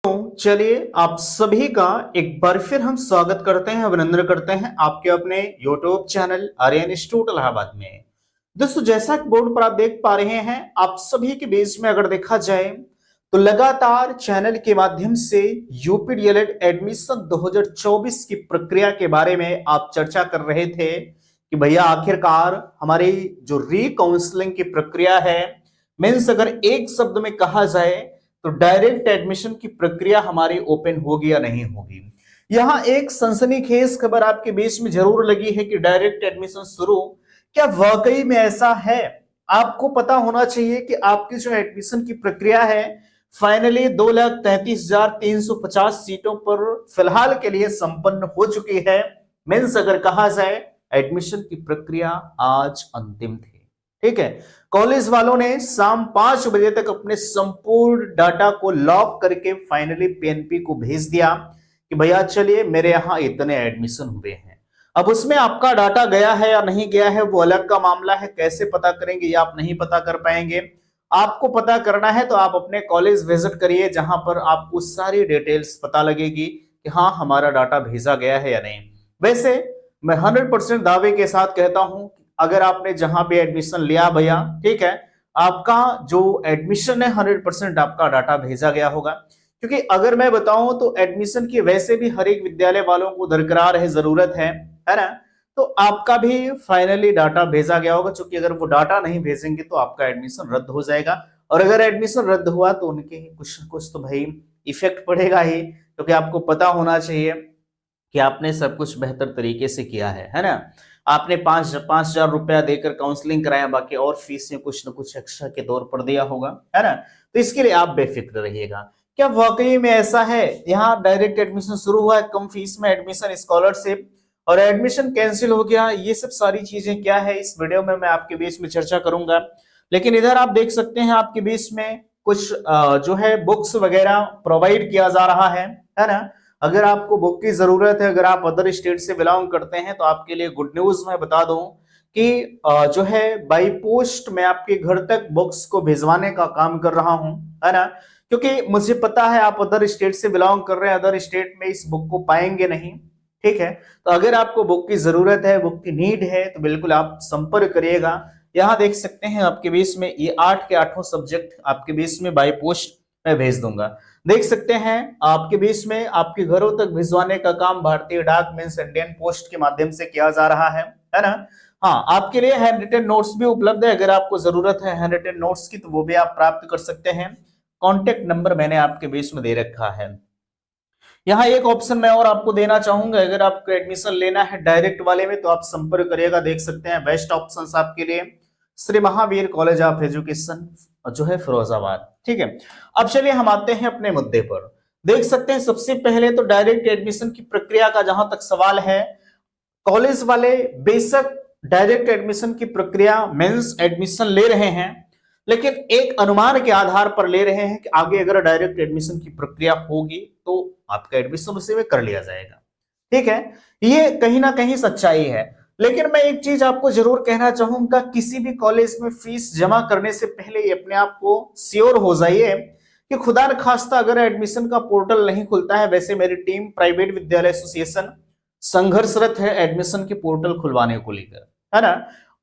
चलिए आप सभी का एक बार फिर हम स्वागत करते हैं, अभिनंदन करते हैं आपके अपने YouTube channel Aryan institute Allahabad में। दोस्तों, जैसा कि बोर्ड पर आप देख पा रहे हैं, आप सभी के बीच में अगर देखा जाए तो लगातार चैनल के माध्यम से यूपी डीएलएड एडमिशन 2024 की प्रक्रिया के बारे में आप चर्चा कर रहे थे कि भैया आखिरकार हमारी जो री काउंसलिंग की प्रक्रिया है, मीन्स अगर एक शब्द में कहा जाए तो डायरेक्ट एडमिशन की प्रक्रिया हमारी ओपन होगी या नहीं होगी। यहां एक सनसनीखेज खबर आपके बीच में जरूर लगी है कि डायरेक्ट एडमिशन शुरू, क्या वाकई में ऐसा है? आपको पता होना चाहिए कि आपकी जो एडमिशन की प्रक्रिया है फाइनली 2,33,350 सीटों पर फिलहाल के लिए संपन्न हो चुकी है। मीन्स अगर कहा जाए एडमिशन की प्रक्रिया आज अंतिम थी। ठीक है, कॉलेज वालों ने शाम 5 बजे तक अपने संपूर्ण डाटा को लॉक करके फाइनली पीएनपी को भेज दिया कि भैया चलिए मेरे यहां इतने एडमिशन हुए हैं। अब उसमें आपका डाटा गया है या नहीं गया है वो अलग का मामला है, कैसे पता करेंगे ये आप नहीं पता कर पाएंगे। आपको पता करना है तो आप अपने कॉलेज विजिट करिए, जहां पर आपको सारी डिटेल्स पता लगेगी कि हाँ हमारा डाटा भेजा गया है या नहीं। वैसे मैं 100% दावे के साथ कहता हूं, अगर आपने जहां पे एडमिशन लिया भैया, ठीक है, आपका जो एडमिशन है 100% आपका डाटा भेजा गया होगा। क्योंकि अगर मैं बताऊं तो एडमिशन की वैसे भी हर एक विद्यालय वालों को दरकार है, जरूरत है ना, तो आपका भी फाइनली डाटा भेजा गया होगा। क्योंकि अगर वो डाटा नहीं भेजेंगे तो आपका एडमिशन रद्द हो जाएगा, और अगर एडमिशन रद्द हुआ तो उनके कुछ ना कुछ तो भाई इफेक्ट पड़ेगा ही। क्योंकि आपको पता होना चाहिए कि आपने सब कुछ बेहतर तरीके से किया है ना। आपने 5,000 रुपया देकर काउंसलिंग कराया, बाकी और फीस में कुछ न कुछ एक्स्ट्रा के तौर पर दिया होगा, है ना। तो इसके लिए आप बेफिक्र रहिएगा। क्या वाकई में ऐसा है? यहाँ डायरेक्ट एडमिशन शुरू हुआ है, कम फीस में एडमिशन, स्कॉलरशिप, और एडमिशन कैंसिल हो गया, ये सब सारी चीजें क्या है इस वीडियो में मैं आपके बीच में चर्चा करूंगा। लेकिन इधर आप देख सकते हैं आपके बीच में कुछ जो है बुक्स वगैरह प्रोवाइड किया जा रहा है ना। अगर आपको बुक की जरूरत है, अगर आप अदर स्टेट से बिलोंग करते हैं तो आपके लिए गुड न्यूज मैं बता दूं कि जो है बाई पोस्ट मैं आपके घर तक बुक्स को भिजवाने का काम कर रहा हूं, है ना। क्योंकि मुझे पता है आप अदर स्टेट से बिलोंग कर रहे हैं, अदर स्टेट में इस बुक को पाएंगे नहीं। ठीक है, तो अगर आपको बुक की जरूरत है, बुक की नीड है, तो बिल्कुल आप संपर्क करिएगा। यहाँ देख सकते हैं आपके बीच में ये 8 के 8 सब्जेक्ट आपके बीच में बाई पोस्ट मैं भेज दूंगा। देख सकते हैं आपके बीच में आपके घरों तक भिजवाने का काम भारतीय डाक मींस इंडियन पोस्ट के माध्यम से किया जा रहा है ना। हाँ, आपके लिए हैंड रिटन नोट्स भी उपलब्ध है, अगर आपको जरूरत है हैंड रिटन नोट्स की तो वो भी आप प्राप्त कर सकते हैं। कॉन्टेक्ट नंबर मैंने आपके बीच में दे रखा है। यहाँ एक ऑप्शन मैं और आपको देना चाहूंगा, अगर आपको एडमिशन लेना है डायरेक्ट वाले में तो आप संपर्क करिएगा। देख सकते हैं बेस्ट ऑप्शन आपके लिए Shri Mahavir college of education जो है फिरोजाबाद। ठीक है, अब चलिए हम आते हैं अपने मुद्दे पर। देख सकते हैं सबसे पहले तो डायरेक्ट एडमिशन की प्रक्रिया का जहां तक सवाल है, कॉलेज वाले बेशक डायरेक्ट एडमिशन की प्रक्रिया मींस एडमिशन ले रहे हैं, लेकिन एक अनुमान के आधार पर ले रहे हैं कि आगे अगर डायरेक्ट एडमिशन की प्रक्रिया होगी तो आपका एडमिशन उसी में कर लिया जाएगा। ठीक है, ये कहीं ना कहीं सच्चाई है। लेकिन मैं एक चीज आपको जरूर कहना चाहूंगा, किसी भी कॉलेज में फीस जमा करने से पहले ही अपने आप को श्योर हो जाइए कि खुदा न खास्ता अगर एडमिशन का पोर्टल नहीं खुलता है, वैसे मेरी टीम प्राइवेट विद्यालय एसोसिएशन संघर्षरत है एडमिशन के पोर्टल खुलवाने को लेकर, है ना।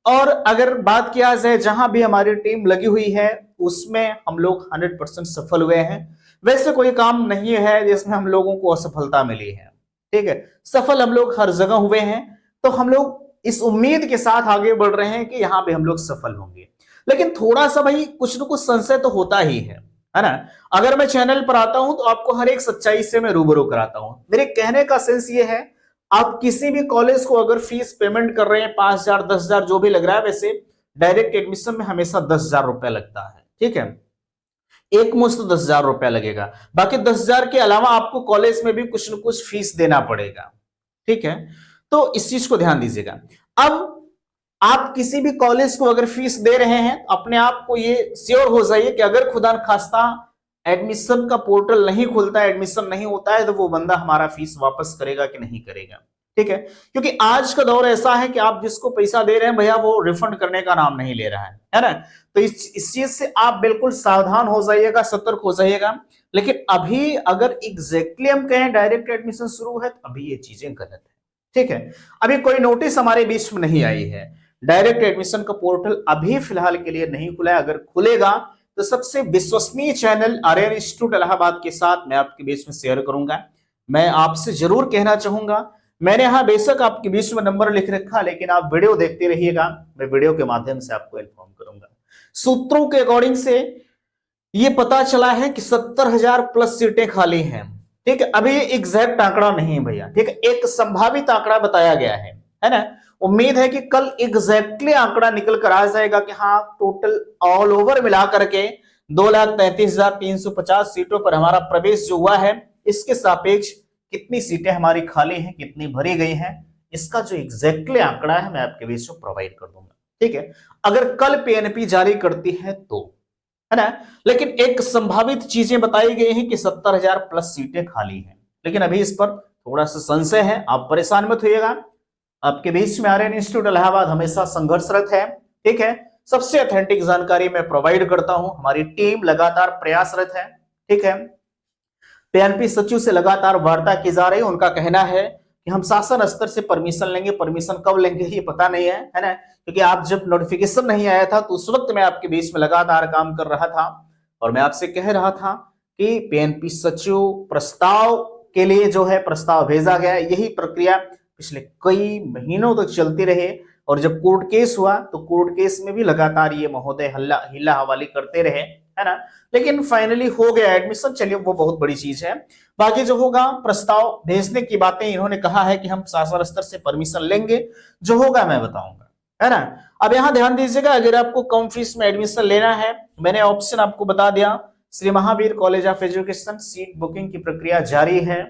और अगर बात किया जाए जहां भी हमारी टीम लगी हुई है उसमें हम लोग 100% सफल हुए हैं। वैसे कोई काम नहीं है जिसमें हम लोगों को असफलता मिली है। ठीक है, सफल हम लोग हर जगह हुए हैं, तो हम लोग इस उम्मीद के साथ आगे बढ़ रहे हैं कि यहाँ पे हम लोग सफल होंगे। लेकिन थोड़ा सा भाई कुछ ना कुछ संशय तो होता ही है ना। अगर मैं चैनल पर आता हूं तो आपको हर एक सच्चाई से मैं रूबरू कराता हूं। मेरे कहने का सेंस ये है, आप किसी भी कॉलेज को अगर फीस पेमेंट कर रहे हैं 5,000 10,000 जो भी लग रहा है, वैसे डायरेक्ट एडमिशन में हमेशा 10,000 रुपया लगता है। ठीक है, एक मुश्त 10,000 रुपया लगेगा, बाकी 10,000 के अलावा आपको कॉलेज में भी कुछ न कुछ फीस देना पड़ेगा। ठीक है, तो इस चीज को ध्यान दीजिएगा। अब आप किसी भी कॉलेज को अगर फीस दे रहे हैं, अपने आप को ये श्योर हो जाइए कि अगर खुदा न खास्ता एडमिशन का पोर्टल नहीं खुलता है, एडमिशन नहीं होता है, तो वो बंदा हमारा फीस वापस करेगा कि नहीं करेगा। ठीक है, क्योंकि आज का दौर ऐसा है कि आप जिसको पैसा दे रहे हैं भैया वो रिफंड करने का नाम नहीं ले रहा है ना। तो इस चीज से आप बिल्कुल सावधान हो जाइएगा, सतर्क हो जाइएगा। लेकिन अभी अगर एग्जैक्टली हम कहें डायरेक्ट एडमिशन शुरू है तो अभी ये चीजें गलत है, ठीक है। अभी कोई नोटिस हमारे बीच में नहीं आई है, डायरेक्ट एडमिशन का पोर्टल अभी फिलहाल के लिए नहीं खुला है। अगर खुलेगा तो सबसे विश्वसनीय चैनल आर्यन इंस्टीट्यूट इलाहाबाद के साथ मैं आपके बीच में शेयर करूंगा। मैं आपसे जरूर कहना चाहूंगा, मैंने यहां बेशक आपके बीच में नंबर लिख रखा, लेकिन आप वीडियो देखते रहिएगा, मैं वीडियो के माध्यम से आपको इन्फॉर्म करूंगा। सूत्रों के अकॉर्डिंग से ये पता चला है कि 70,000 प्लस सीटें खाली हैं, ठीक है। अभी एग्जैक्ट आंकड़ा नहीं है भैया, ठीक है, एक संभावित आंकड़ा बताया गया है ना। उम्मीद है कि कल एग्जैक्टली आंकड़ा निकल कर आ जाएगा कि हाँ टोटल ऑल ओवर मिला करके 2,33,350 सीटों पर हमारा प्रवेश जो हुआ है, इसके सापेक्ष कितनी सीटें हमारी खाली हैं, कितनी भरी गई हैं, इसका जो एग्जैक्टली आंकड़ा है मैं आपके बीच में प्रोवाइड कर दूंगा, ठीक है। अगर कल पीएनपी जारी करती है तो, है ना। लेकिन एक संभावित चीजें बताई गई हैं कि 70,000 प्लस सीटें खाली हैं, लेकिन अभी इस पर थोड़ा सा संशय है। आप परेशान मत होइएगा, आपके बीच में आर्यन इंस्टीट्यूट इलाहाबाद हमेशा संघर्षरत है, ठीक है। सबसे ऑथेंटिक जानकारी मैं प्रोवाइड करता हूं, हमारी टीम लगातार प्रयासरत है, ठीक है। पीएनपी सचिव से लगातार वार्ता की जा रही है, उनका कहना है कि हम शासन स्तर से परमिशन लेंगे, परमिशन कब लेंगे ये पता नहीं है ना, क्योंकि आप जब नोटिफिकेशन नहीं आया था तो उस वक्त मैं आपके बीच में लगातार काम कर रहा था और मैं आपसे कह रहा था कि पीएनपी सचिव प्रस्ताव के लिए जो है प्रस्ताव भेजा गया, यही प्रक्रिया पिछले कई महीनों तक चलती रही। और जब कोर्ट केस हुआ तो कोर्ट केस में भी लगातार ये महोदय हिला हवाली करते रहे, है ना। लेकिन फाइनली हो गया एडमिशन, चलिए वो बहुत बड़ी चीज है। बाकी जो होगा प्रस्ताव भेजने की बातें इन्होंने कहा है कि हम शासन स्तर से परमिशन लेंगे, जो होगा मैं बताऊंगा, है ना। अब यहाँ ध्यान दीजिएगा, अगर आपको कम फीस में एडमिशन लेना है, मैंने ऑप्शन आपको बता दिया, Shri Mahavir college of education, seat booking की प्रक्रिया जारी है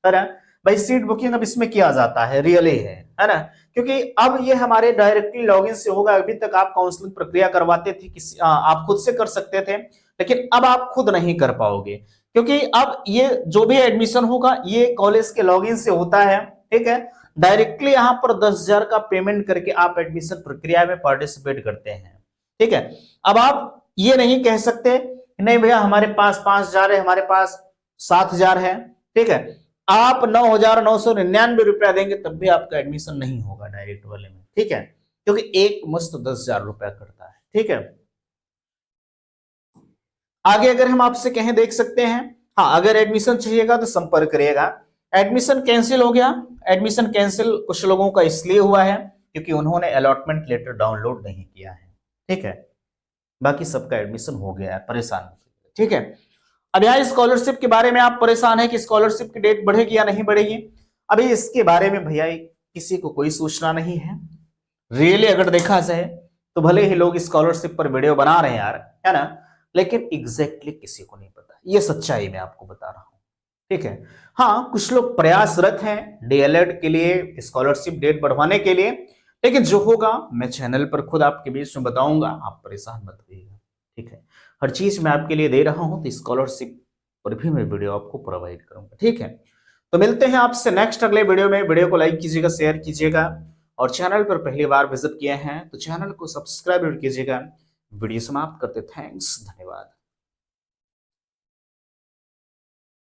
ना। भाई सीट बुकिंग अब इसमें किया जाता है, रियली है ना, क्योंकि अब ये हमारे डायरेक्टली लॉगिन से होगा। अभी तक आप काउंसलिंग प्रक्रिया करवाते थे, आप खुद से कर सकते थे, लेकिन अब आप खुद नहीं कर पाओगे, क्योंकि अब ये जो भी एडमिशन होगा ये कॉलेज के लॉगिन से होता है, ठीक है। डायरेक्टली यहाँ पर 10,000 का पेमेंट करके आप एडमिशन प्रक्रिया में पार्टिसिपेट करते हैं, ठीक है। अब आप ये नहीं कह सकते नहीं भैया हमारे पास 5,000 है, हमारे पास 7,000 है, ठीक है। आप 9,999 रुपया देंगे तब भी आपका एडमिशन नहीं होगा डायरेक्ट वाले में, ठीक है, क्योंकि एक मुश्त 10,000 रुपया करता है, ठीक है। आगे अगर हम आपसे कहें देख सकते हैं, हाँ अगर एडमिशन चाहिएगा तो संपर्क करिएगा। एडमिशन कैंसिल हो गया, एडमिशन कैंसिल कुछ लोगों का इसलिए हुआ है क्योंकि उन्होंने अलॉटमेंट लेटर डाउनलोड नहीं किया है, ठीक है। बाकी सबका एडमिशन हो गया है, परेशान, ठीक है। अब यहाँ स्कॉलरशिप के बारे में आप परेशान है कि स्कॉलरशिप की डेट बढ़ेगी या नहीं बढ़ेगी, अभी इसके बारे में भैया किसी को कोई सूचना नहीं है। रियली अगर देखा जाए तो भले ही लोग स्कॉलरशिप पर वीडियो बना रहे हैं यार, है ना, लेकिन एग्जैक्टली किसी को नहीं पता, ये सच्चाई मैं आपको बता रहा हूं, ठीक है। हाँ कुछ लोग प्रयासरत हैं डीएलएड के लिए, स्कॉलरशिप डेट बढ़वाने के लिए, लेकिन जो होगा मैं चैनल पर खुद आपके बीच में बताऊंगा, आप परेशान मत होइएगा, ठीक है। हर चीज मैं आपके लिए दे रहा हूं, तो स्कॉलरशिप पर भी मैं वीडियो आपको प्रोवाइड करूंगा, ठीक है। तो मिलते हैं आपसे नेक्स्ट अगले वीडियो में। वीडियो को लाइक कीजिएगा, शेयर कीजिएगा, और चैनल पर पहली बार विजिट किए हैं तो चैनल को सब्सक्राइब कीजिएगा। वीडियो समाप्त करते, थैंक्स, धन्यवाद।